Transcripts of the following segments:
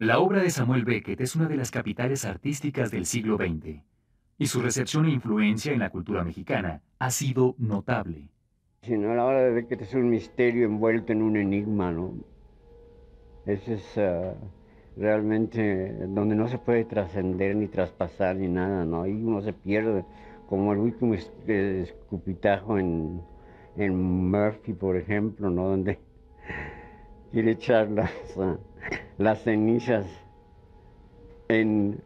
La obra de Samuel Beckett es una de las capitales artísticas del siglo XX, y su recepción e influencia en la cultura mexicana ha sido notable. Si no, la obra de Beckett es un misterio envuelto en un enigma, ¿no? Ese es realmente donde no se puede trascender ni traspasar ni nada, ¿no? Ahí uno se pierde, como el último escupitajo en Murphy, por ejemplo, ¿no? Donde quiere echar las cenizas en,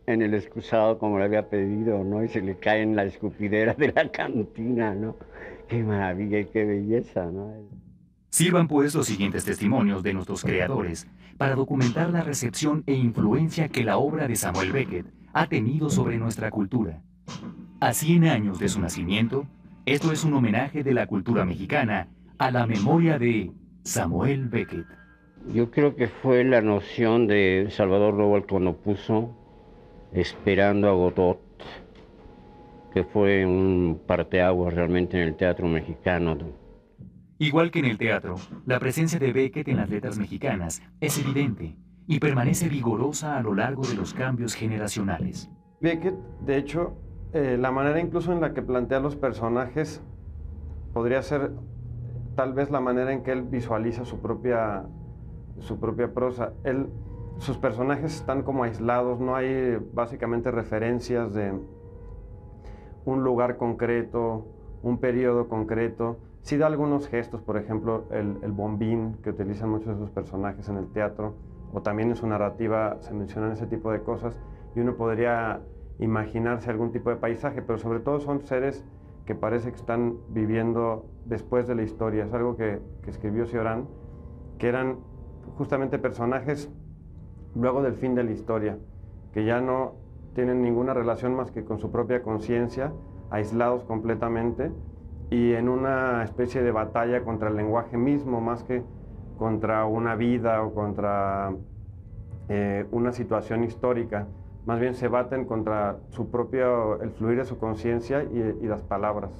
en el excusado como le había pedido, ¿no? Y se le cae en la escupidera de la cantina, ¿no? Qué maravilla y qué belleza, ¿no? Sirvan pues los siguientes testimonios de nuestros creadores para documentar la recepción e influencia que la obra de Samuel Beckett ha tenido sobre nuestra cultura. A 100 años de su nacimiento, esto es un homenaje de la cultura mexicana a la memoria de Samuel Beckett. Yo creo que fue la noción de Salvador Robles cuando puso Esperando a Godot, que fue un parteaguas realmente en el teatro mexicano, ¿no? Igual que en el teatro, la presencia de Beckett en las letras mexicanas es evidente y permanece vigorosa a lo largo de los cambios generacionales. Beckett, de hecho, la manera incluso en la que plantea los personajes podría ser tal vez la manera en que él visualiza su propia prosa. Sus personajes están como aislados, no hay básicamente referencias de un lugar concreto, un periodo concreto. Sí da algunos gestos, por ejemplo, el bombín que utilizan muchos de sus personajes en el teatro, o también en su narrativa se mencionan ese tipo de cosas, y uno podría imaginarse algún tipo de paisaje, pero sobre todo son seres que parece que están viviendo después de la historia. Es algo que escribió Cioran, que eran justamente personajes luego del fin de la historia, que ya no tienen ninguna relación más que con su propia conciencia, aislados completamente y en una especie de batalla contra el lenguaje mismo, más que contra una vida o contra una situación histórica. Más bien se baten contra el fluir de su conciencia y las palabras.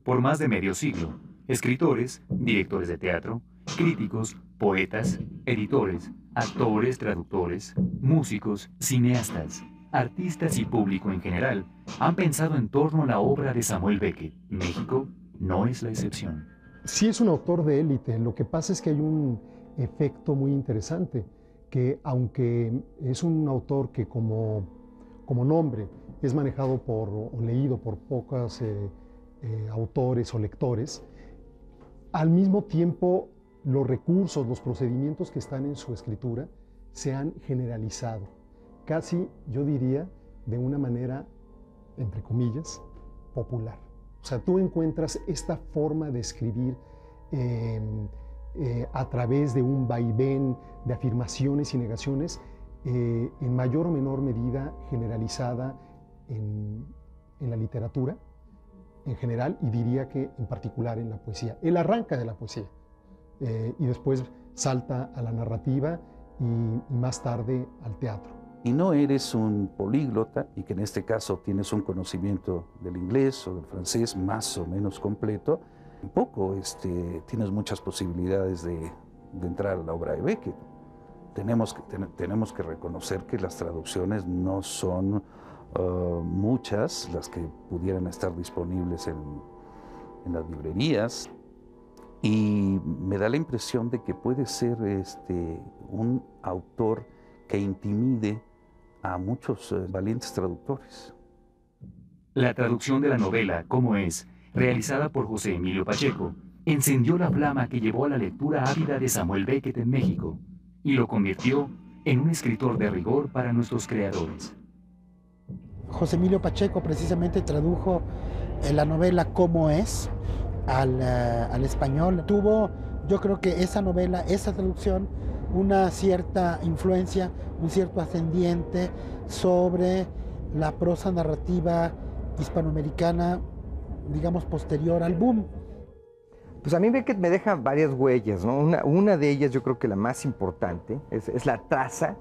Por más de medio siglo, escritores, directores de teatro, críticos, poetas, editores, actores, traductores, músicos, cineastas, artistas y público en general han pensado en torno a la obra de Samuel Beckett. México no es la excepción. Sí es un autor de élite, lo que pasa es que hay un efecto muy interesante, que aunque es un autor que como nombre es manejado o leído por pocos autores o lectores, al mismo tiempo los recursos, los procedimientos que están en su escritura se han generalizado, casi yo diría de una manera, entre comillas, popular. O sea, tú encuentras esta forma de escribir a través de un vaivén de afirmaciones y negaciones, en mayor o menor medida generalizada en la literatura en general, y diría que en particular en la poesía. Él arranca de la poesía y después salta a la narrativa y más tarde al teatro. Y no eres un políglota y que en este caso tienes un conocimiento del inglés o del francés más o menos completo, tampoco tienes muchas posibilidades de entrar a la obra de Beckett. Tenemos que reconocer que las traducciones no son muchas las que pudieran estar disponibles en las librerías, y me da la impresión de que puede ser un autor que intimide a muchos valientes traductores. La traducción de la novela ¿Cómo es?, realizada por José Emilio Pacheco, encendió la flama que llevó a la lectura ávida de Samuel Beckett en México y lo convirtió en un escritor de rigor para nuestros creadores. José Emilio Pacheco precisamente tradujo la novela ¿Cómo es?, al español. Tuvo, yo creo que esa novela, esa traducción, una cierta influencia, un cierto ascendiente sobre la prosa narrativa hispanoamericana, digamos, posterior al boom. Pues a mí Beckett me deja varias huellas, ¿no? Una de ellas, yo creo que la más importante, es la traza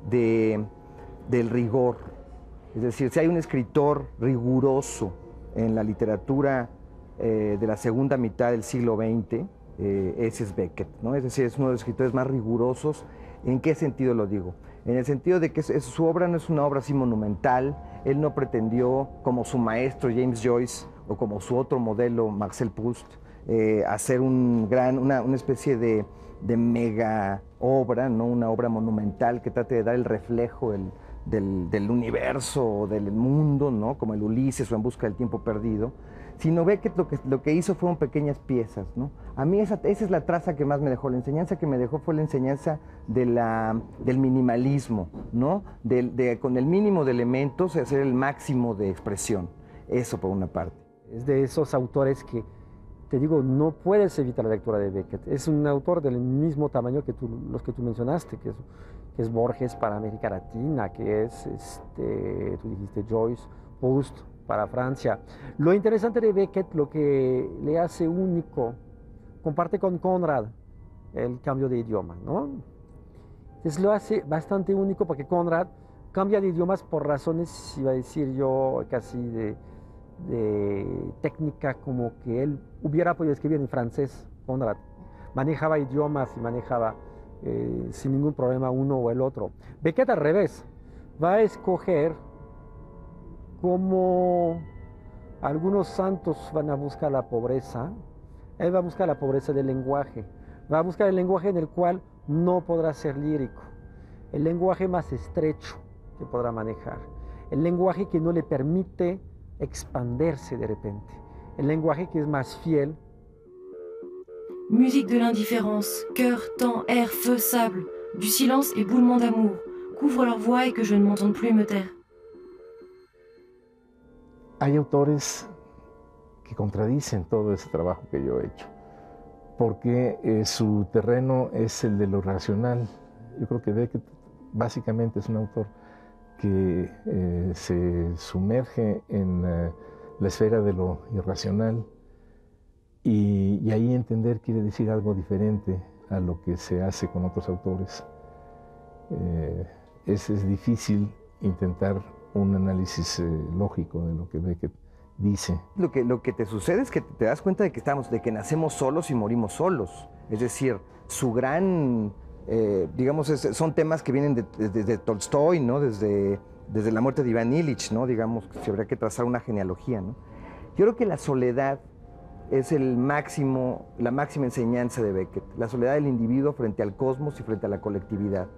del rigor. Es decir, si hay un escritor riguroso en la literatura de la segunda mitad del siglo XX, ese es Beckett, ¿no? Es decir, es uno de los escritores más rigurosos ¿En qué sentido lo digo? En el sentido de que su obra no es una obra así monumental. Él no pretendió, como su maestro James Joyce o como su otro modelo Marcel Proust, hacer una especie de mega obra, ¿no? Una obra monumental que trate de dar el reflejo del universo o del mundo, ¿no? Como el Ulises o En busca del tiempo perdido, sino Beckett lo que hizo fueron pequeñas piezas, ¿no? A mí esa es la traza que más me dejó. La enseñanza que me dejó fue la enseñanza del minimalismo, ¿no? Con el mínimo de elementos hacer el máximo de expresión. Eso por una parte. Es de esos autores que, te digo, no puedes evitar la lectura de Beckett. Es un autor del mismo tamaño que los que tú mencionaste, que es Borges para América Latina, que es, tú dijiste, Joyce, Proust para Francia. Lo interesante de Beckett, lo que le hace único, comparte con Conrad el cambio de idioma, ¿no? Entonces lo hace bastante único porque Conrad cambia de idiomas por razones, iba a decir yo, casi de técnica, como que él hubiera podido escribir en francés. Conrad manejaba idiomas y manejaba sin ningún problema uno o el otro. Beckett al revés, va a escoger como algunos santos van a buscar la pobreza. Él va a buscar la pobreza del lenguaje, va a buscar el lenguaje en el cual no podrá ser lírico, el lenguaje más estrecho que podrá manejar, el lenguaje que no le permite expandirse de repente, el lenguaje que es más fiel. Musique de l'indifférence, cœur, temps, air, feu, sable, du silence et boulement d'amour, couvre leur voix et que je ne m'entende plus me taire. Hay autores que contradicen todo ese trabajo que yo he hecho, porque su terreno es el de lo racional. Yo creo que Beckett básicamente es un autor que se sumerge en la esfera de lo irracional, y ahí entender quiere decir algo diferente a lo que se hace con otros autores. Es difícil intentar un análisis lógico de lo que Beckett dice. Lo que te sucede es que te das cuenta de que nacemos solos y morimos solos. Es decir, su gran, digamos, son temas que vienen de Tolstoy, ¿no? Desde la muerte de Iván Ilich, ¿no? Digamos, si habría que trazar una genealogía, ¿no? Yo creo que la soledad es la máxima enseñanza de Beckett, la soledad del individuo frente al cosmos y frente a la colectividad.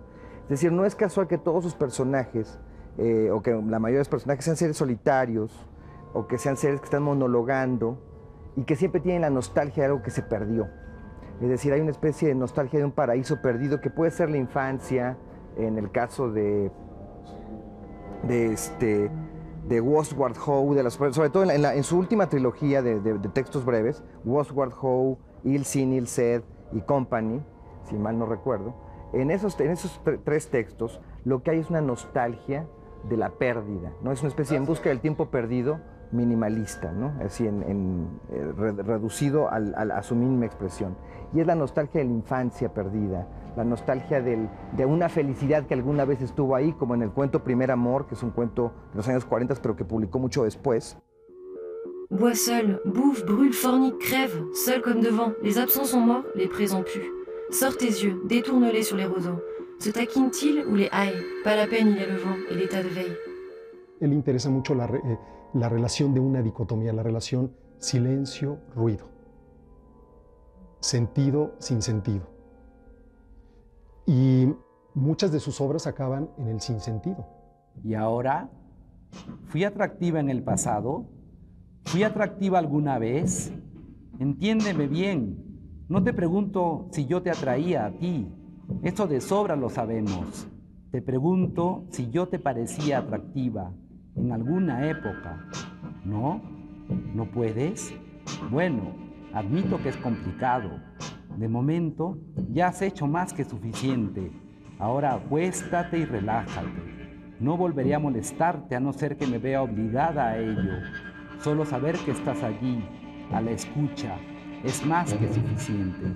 Es decir, no es casual que todos sus personajes, o que la mayoría de los personajes sean seres solitarios, o que sean seres que están monologando y que siempre tienen la nostalgia de algo que se perdió. Es decir, hay una especie de nostalgia de un paraíso perdido que puede ser la infancia, en el caso de Wordsworth Howe, sobre todo en su última trilogía de textos breves, Wordsworth Howe, Il Sin, Il Sed y Company, si mal no recuerdo. En esos tres textos lo que hay es una nostalgia de la pérdida, ¿no? Es una especie de En busca del tiempo perdido minimalista, ¿no? Así reducido a su mínima expresión. Y es la nostalgia de la infancia perdida, la nostalgia de una felicidad que alguna vez estuvo ahí, como en el cuento Primer Amor, que es un cuento de los años 40, pero que publicó mucho después. Bois seul, bouffe, brûle, fornique, crève, seul comme devant, les absents sont morts, les présents puent. Sors tes yeux, détourne-les sur les roseaux. Se taquine-t-il ou les haille? Pas la peine, il est le vent et l'état de veille. Él interesa mucho la relación de una dicotomía, la relación silencio-ruido, sentido sin sentido. Y muchas de sus obras acaban en el sinsentido. ¿Y ahora? ¿Fui atractiva en el pasado? ¿Fui atractiva alguna vez? Entiéndeme bien. No te pregunto si yo te atraía a ti. Eso de sobra lo sabemos. Te pregunto si yo te parecía atractiva en alguna época. ¿No? ¿No puedes? Bueno, admito que es complicado. De momento, ya has hecho más que suficiente. Ahora acuéstate y relájate. No volveré a molestarte a no ser que me vea obligada a ello. Solo saber que estás allí, a la escucha, es más que suficiente.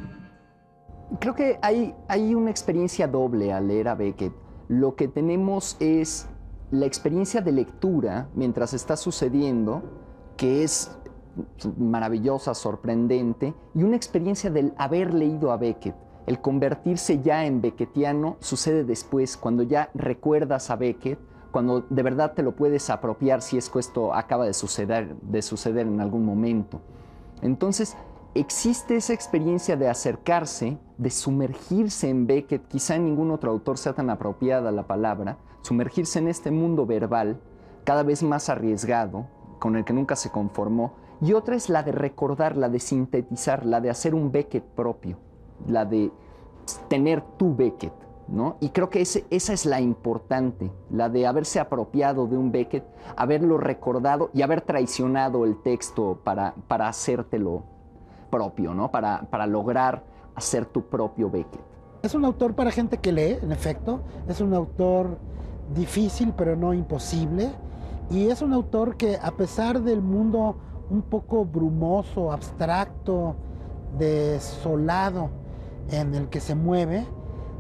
Creo que hay una experiencia doble al leer a Beckett. Lo que tenemos es la experiencia de lectura mientras está sucediendo, que es maravillosa, sorprendente, y una experiencia del haber leído a Beckett. El convertirse ya en beckettiano sucede después, cuando ya recuerdas a Beckett, cuando de verdad te lo puedes apropiar si es que esto acaba de suceder en algún momento. Entonces, existe esa experiencia de acercarse, de sumergirse en Beckett, quizá en ningún otro autor sea tan apropiada la palabra, sumergirse en este mundo verbal, cada vez más arriesgado, con el que nunca se conformó, y otra es la de recordar, la de sintetizar, la de hacer un Beckett propio, la de tener tu Beckett, ¿no? Y creo que esa es la importante, la de haberse apropiado de un Beckett, haberlo recordado y haber traicionado el texto para hacértelo propio, ¿no? Para lograr hacer tu propio Beckett. Es un autor para gente que lee, en efecto, es un autor difícil pero no imposible, y es un autor que, a pesar del mundo un poco brumoso, abstracto, desolado en el que se mueve,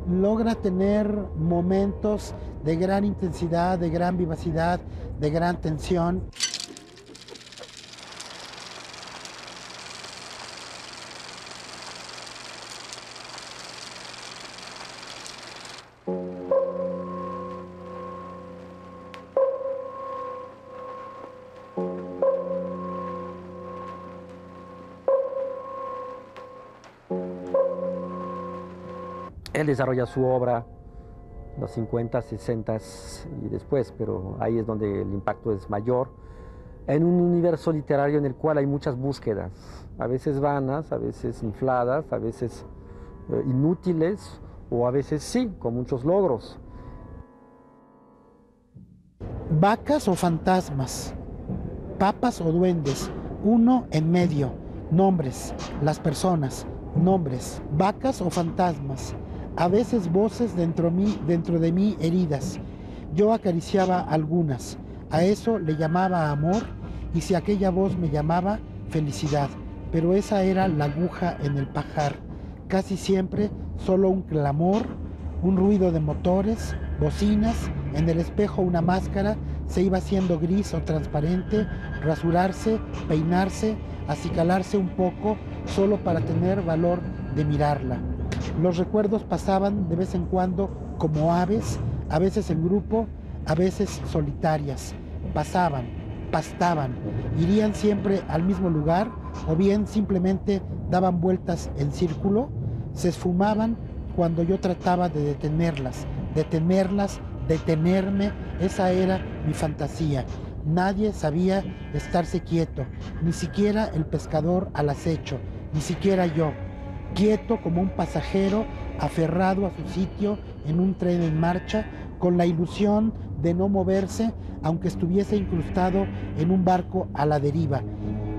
logra tener momentos de gran intensidad, de gran vivacidad, de gran tensión. Él desarrolla su obra los 50, 60 y después, pero ahí es donde el impacto es mayor, en un universo literario en el cual hay muchas búsquedas, a veces vanas, a veces infladas, a veces inútiles, o a veces sí, con muchos logros. Vacas o fantasmas, papas o duendes, uno en medio, nombres, las personas, nombres, vacas o fantasmas, a veces voces dentro de mí heridas. Yo acariciaba algunas, a eso le llamaba amor, y si aquella voz me llamaba felicidad, pero esa era la aguja en el pajar, casi siempre solo un clamor, un ruido de motores, bocinas, en el espejo una máscara, se iba haciendo gris o transparente, rasurarse, peinarse, acicalarse un poco, solo para tener valor de mirarla. Los recuerdos pasaban de vez en cuando como aves, a veces en grupo, a veces solitarias. Pasaban, pastaban, irían siempre al mismo lugar o bien simplemente daban vueltas en círculo, se esfumaban cuando yo trataba de detenerlas, detenerme, esa era mi fantasía. Nadie sabía estarse quieto, ni siquiera el pescador al acecho, ni siquiera yo. Quieto como un pasajero aferrado a su sitio en un tren en marcha, con la ilusión de no moverse aunque estuviese incrustado en un barco a la deriva.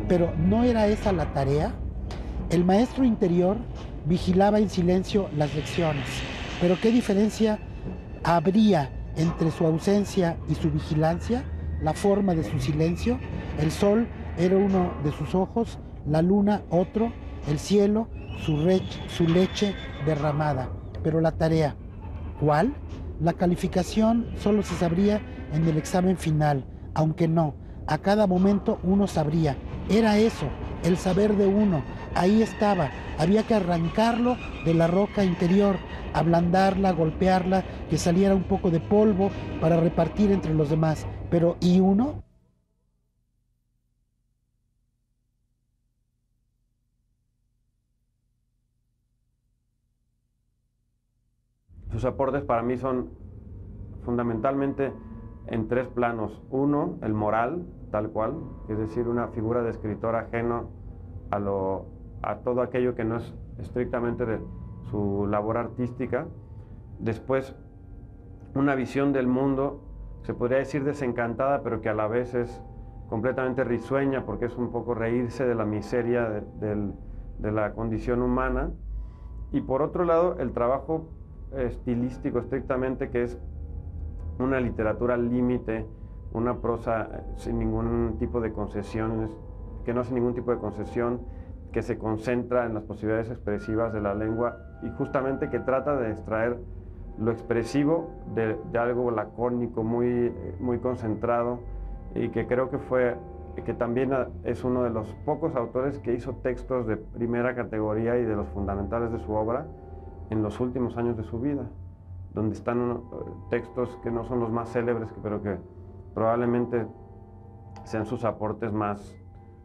Pero ¿no era esa la tarea? El maestro interior vigilaba en silencio las lecciones, pero ¿qué diferencia habría entre su ausencia y su vigilancia? La forma de su silencio, el sol era uno de sus ojos, la luna otro, el cielo su leche derramada. Pero la tarea, ¿cuál? La calificación solo se sabría en el examen final, aunque no, a cada momento uno sabría. Era eso, el saber de uno, ahí estaba, había que arrancarlo de la roca interior, ablandarla, golpearla, que saliera un poco de polvo para repartir entre los demás. Pero ¿y uno? Sus aportes para mí son fundamentalmente en tres planos. Uno, el moral, tal cual, es decir, una figura de escritor ajeno a todo aquello que no es estrictamente de su labor artística. Después, una visión del mundo, se podría decir desencantada, pero que a la vez es completamente risueña, porque es un poco reírse de la miseria de la condición humana. Y por otro lado, el trabajo estilístico estrictamente, que es una literatura al límite, una prosa sin ningún tipo de concesiones, que no hace ningún tipo de concesión, que se concentra en las posibilidades expresivas de la lengua y justamente que trata de extraer lo expresivo de algo lacónico, muy concentrado, y que creo que también es uno de los pocos autores que hizo textos de primera categoría y de los fundamentales de su obra, en los últimos años de su vida, donde están textos que no son los más célebres, pero que probablemente sean sus aportes más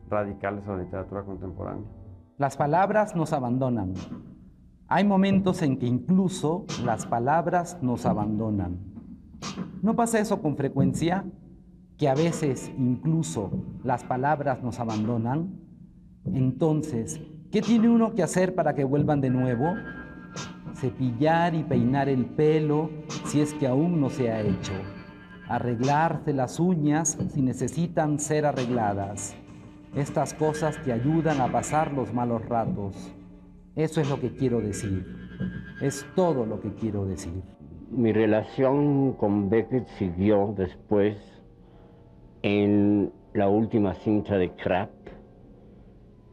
radicales a la literatura contemporánea. Las palabras nos abandonan. Hay momentos en que incluso las palabras nos abandonan. ¿No pasa eso con frecuencia? Que a veces incluso las palabras nos abandonan. Entonces, ¿qué tiene uno que hacer para que vuelvan de nuevo? Cepillar y peinar el pelo si es que aún no se ha hecho. Arreglarse las uñas si necesitan ser arregladas. Estas cosas te ayudan a pasar los malos ratos. Eso es lo que quiero decir. Es todo lo que quiero decir. Mi relación con Beckett siguió después en la última cinta de Krapp,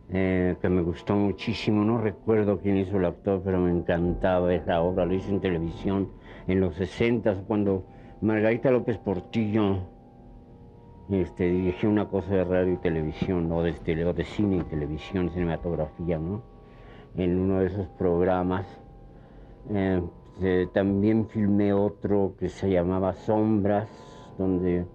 que me gustó muchísimo. No recuerdo quién hizo el actor, pero me encantaba esa obra. Lo hice en televisión en los 60, cuando Margarita López Portillo dirigió una cosa de radio y televisión, o de cine y televisión, cinematografía, ¿no? En uno de esos programas. También filmé otro que se llamaba Sombras, donde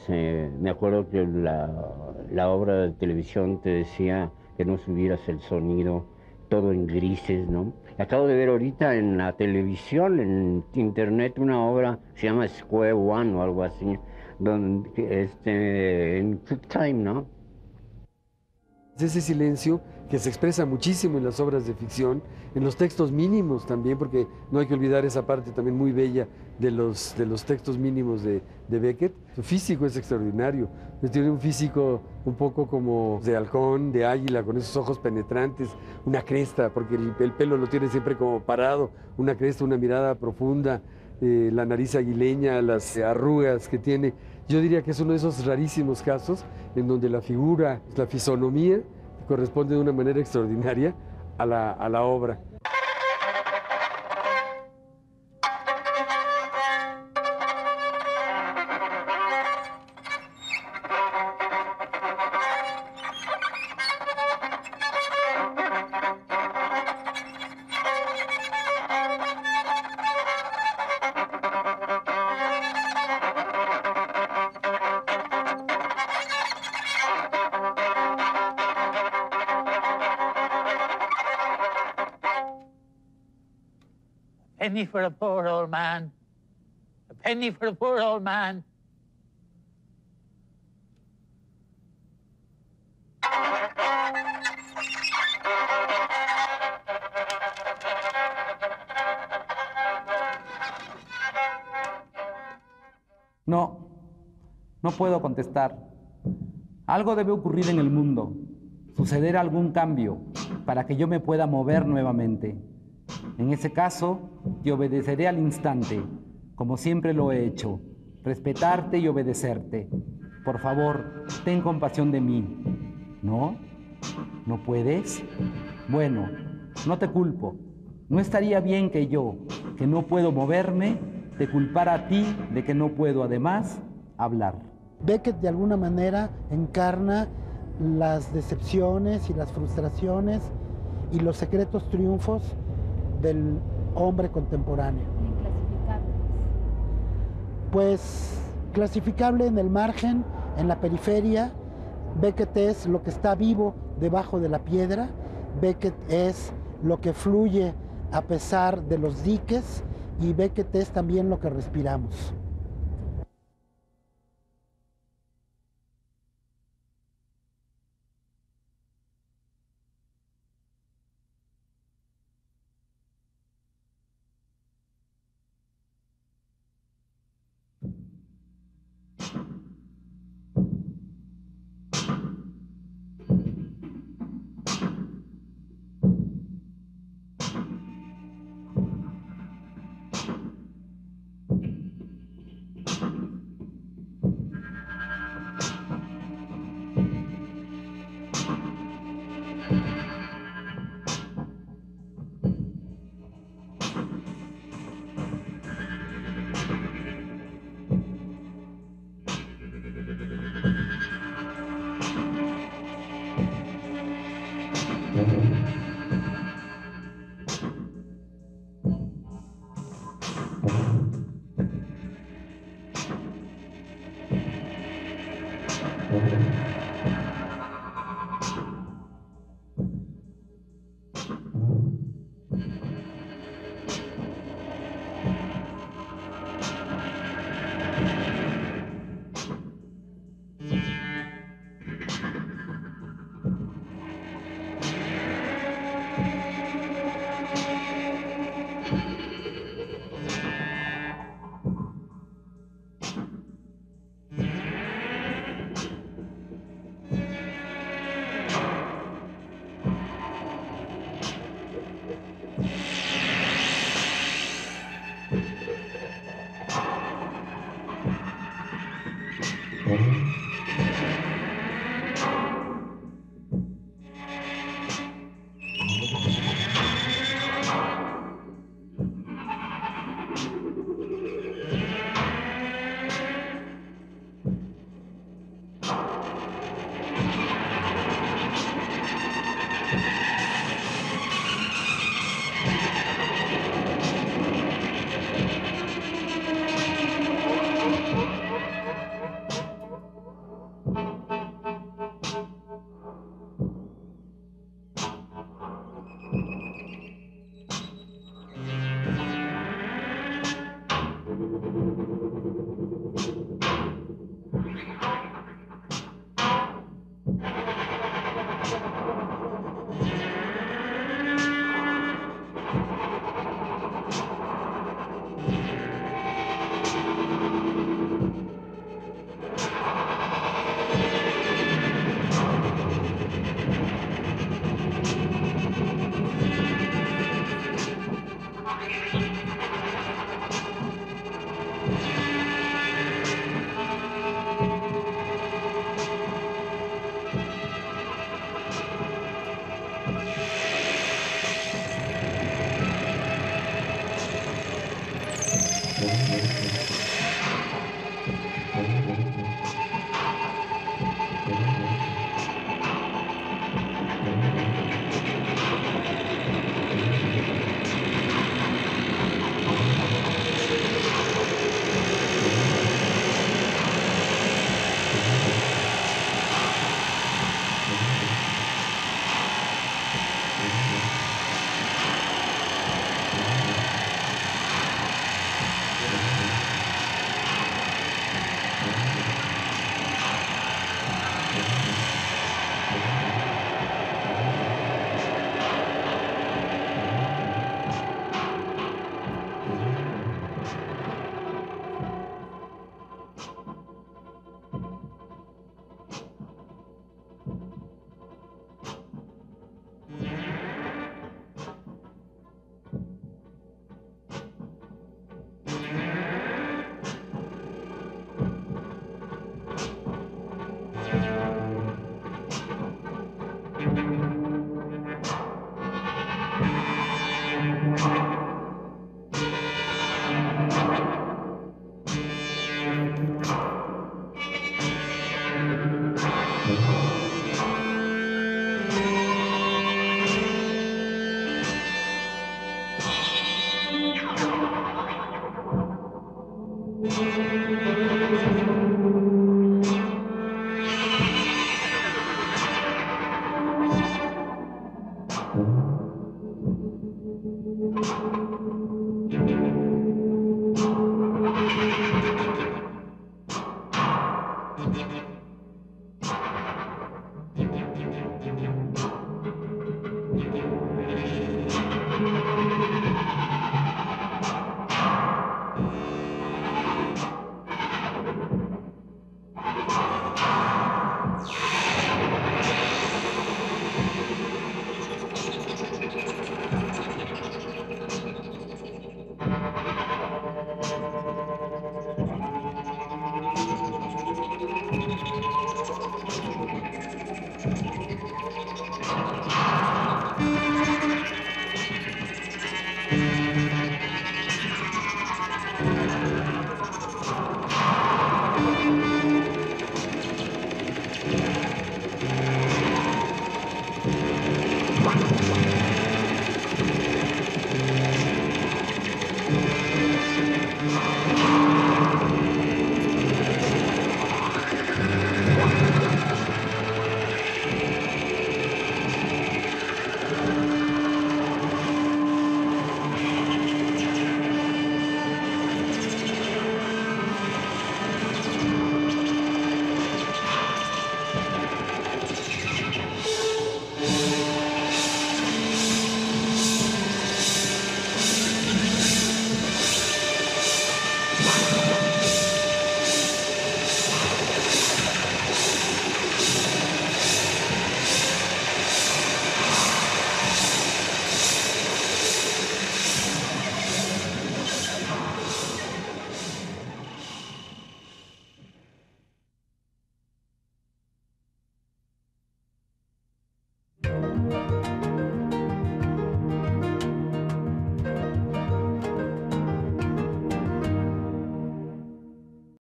me acuerdo que la obra de televisión te decía que no subieras el sonido, todo en grises, ¿no? Acabo de ver ahorita en la televisión, en internet, una obra que se llama Square One o algo así, donde, en QuickTime, ¿no? Ese silencio que se expresa muchísimo en las obras de ficción, en los textos mínimos también, porque no hay que olvidar esa parte también muy bella de los textos mínimos de Beckett. Su físico es extraordinario, tiene un físico un poco como de halcón, de águila, con esos ojos penetrantes, una cresta, porque el pelo lo tiene siempre como parado, una cresta, una mirada profunda, la nariz aguileña, las arrugas que tiene. Yo diría que es uno de esos rarísimos casos en donde la figura, la fisonomía, corresponde de una manera extraordinaria a la obra. penny for a poor old man. A penny for a poor old man. No puedo contestar. Algo debe ocurrir en el mundo, suceder algún cambio para que yo me pueda mover nuevamente. En ese caso, te obedeceré al instante, como siempre lo he hecho, respetarte y obedecerte. Por favor, ten compasión de mí. ¿No? ¿No puedes? Bueno, no te culpo. No estaría bien que yo, que no puedo moverme, te culpara a ti de que no puedo, además, hablar. Beckett de alguna manera encarna las decepciones y las frustraciones y los secretos triunfos del hombre contemporáneo. Inclasificable. Pues clasificable en el margen, en la periferia. Beckett es lo que está vivo debajo de la piedra. Beckett es lo que fluye a pesar de los diques, y Beckett es también lo que respiramos.